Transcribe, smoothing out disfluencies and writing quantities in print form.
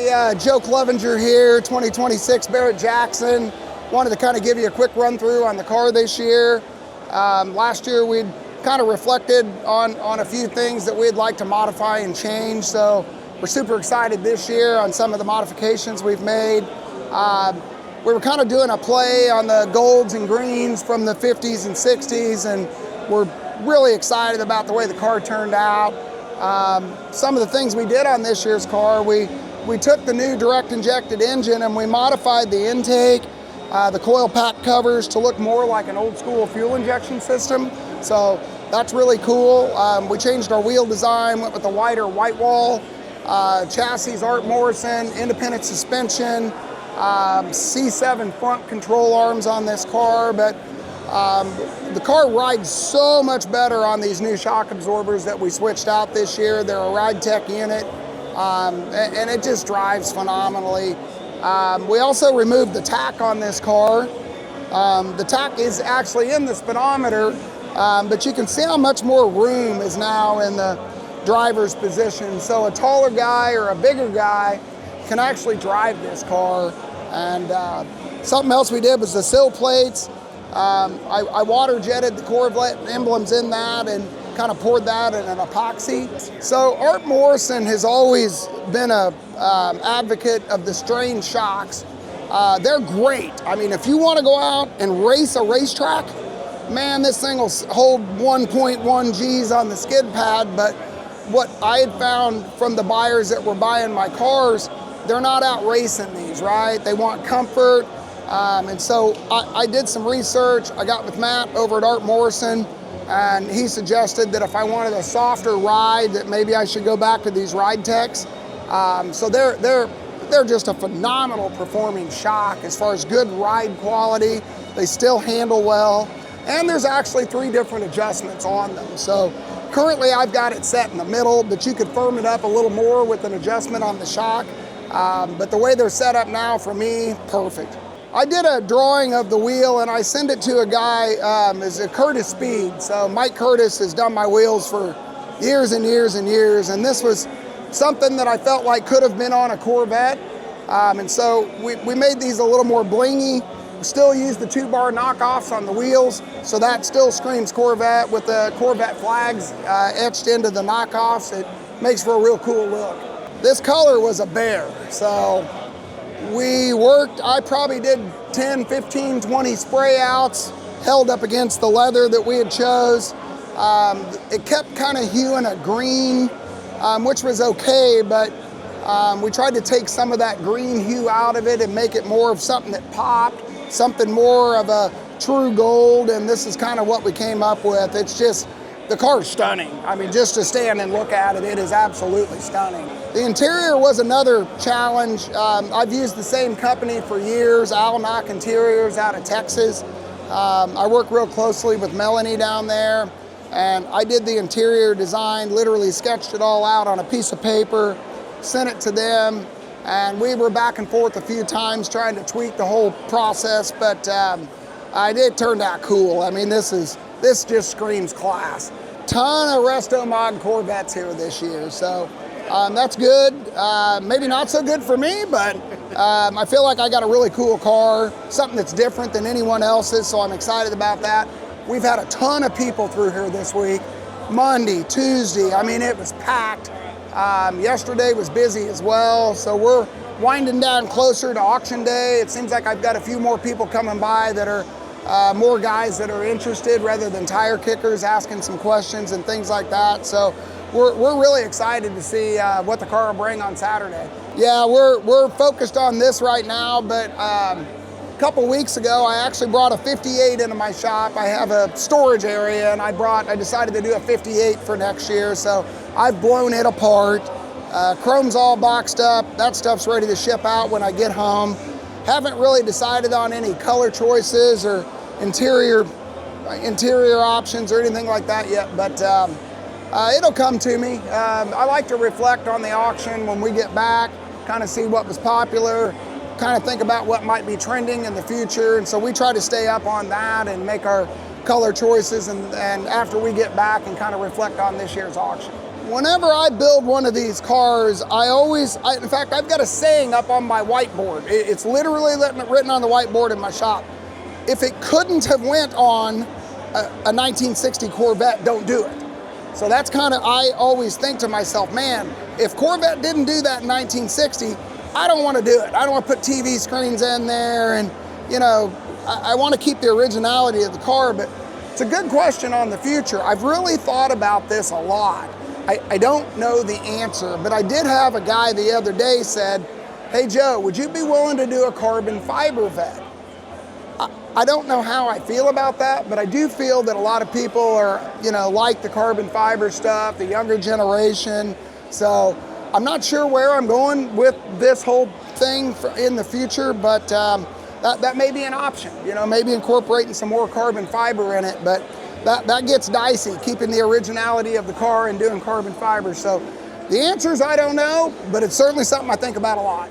Hey, Joe Clevenger here, 2026 Barrett-Jackson. Wanted to kind of give you a quick run through on the car this year. Last year we'd kind of reflected on a few things that we'd like to modify and change. So we're super excited this year on some of the modifications we've made. We were kind of doing a play on the golds and greens from the 50s and 60s, and we're really excited about the way the car turned out. Some of the things we did on this year's car, we took the new direct-injected engine and we modified the intake, the coil pack covers to look more like an old school fuel injection system. So that's really cool. We changed our wheel design, went with a wider white wall, chassis Art Morrison, independent suspension, C7 front control arms on this car, but the car rides so much better on these new shock absorbers that we switched out this year. They're a RideTech unit, and it just drives phenomenally. We also removed the tach on this car. The tach is actually in the speedometer, but you can see how much more room is now in the driver's position. So a taller guy or a bigger guy can actually drive this car. And something else we did was the sill plates. I water jetted the Corvette emblems in that and kind of poured that in an epoxy. So Art Morrison has always been a advocate of the strain shocks. They're great. I mean, if you want to go out and race a racetrack, man, this thing will hold 1.1 G's on the skid pad. But what I had found from the buyers that were buying my cars, they're not out racing these, right? They want comfort. And so I did some research. I got with Matt over at Art Morrison, and he suggested that if I wanted a softer ride, that maybe I should go back to these RideTechs. So they're just a phenomenal performing shock as far as good ride quality. They still handle well, and there's actually 3 different adjustments on them. So currently I've got it set in the middle, but you could firm it up a little more with an adjustment on the shock. But the way they're set up now, for me, perfect. I did a drawing of the wheel and I sent it to a guy, is a Curtis Speed. So Mike Curtis has done my wheels for years and years and years, and this was something that I felt like could have been on a Corvette. And so we made these a little more blingy. We still use the 2-bar knockoffs on the wheels, so that still screams Corvette with the Corvette flags etched into the knockoffs. It makes for a real cool look. This color was a bear, so we worked, I probably did 10, 15, 20 spray outs, held up against the leather that we had chose. It kept kind of hueing a green, which was okay, but we tried to take some of that green hue out of it and make it more of something that popped, something more of a true gold, and this is kind of what we came up with. It's just, the car's stunning. I mean, just to stand and look at it, it is absolutely stunning. The interior was another challenge. I've used the same company for years, Knock Interiors out of Texas. I work real closely with Melanie down there, and I did the interior design, literally sketched it all out on a piece of paper, sent it to them, and we were back and forth a few times trying to tweak the whole process, but it turned out cool. I mean, this just screams class. Ton of Restomod Corvettes here this year, so that's good. Maybe not so good for me, but I feel like I got a really cool car, something that's different than anyone else's, so I'm excited about that. We've had a ton of people through here this week. Monday, Tuesday, I mean, it was packed. Yesterday was busy as well, so we're winding down closer to auction day. It seems like I've got a few more people coming by that are more guys that are interested rather than tire kickers asking some questions and things like that. So we're really excited to see what the car will bring on Saturday. Yeah, we're focused on this right now, but a couple weeks ago I actually brought a 58 into my shop. I have a storage area, and I decided to do a 58 for next year, so I've blown it apart. Chrome's all boxed up. That stuff's ready to ship out when I get home. Haven't really decided on any color choices or interior options or anything like that yet, but it'll come to me. I like to reflect on the auction when we get back, kind of see what was popular, kind of think about what might be trending in the future, and so we try to stay up on that and make our color choices and after we get back and kind of reflect on this year's auction. whenever I build one of these cars, in fact, I've got a saying up on my whiteboard. It's literally written on the whiteboard in my shop. If it couldn't have went on a 1960 Corvette, don't do it. So that's kind of, I always think to myself, man, if Corvette didn't do that in 1960, I don't want to do it. I don't want to put TV screens in there, and you know, I want to keep the originality of the car. But it's a good question on the future. I've really thought about this a lot. I don't know the answer, but I did have a guy the other day said, hey Joe, would you be willing to do a carbon fiber vet? I don't know how I feel about that, but I do feel that a lot of people are, you know, like the carbon fiber stuff, the younger generation. So I'm not sure where I'm going with this whole thing in the future, but that may be an option. You know, maybe incorporating some more carbon fiber in it, but that gets dicey, keeping the originality of the car and doing carbon fiber. So the answer is I don't know, but it's certainly something I think about a lot.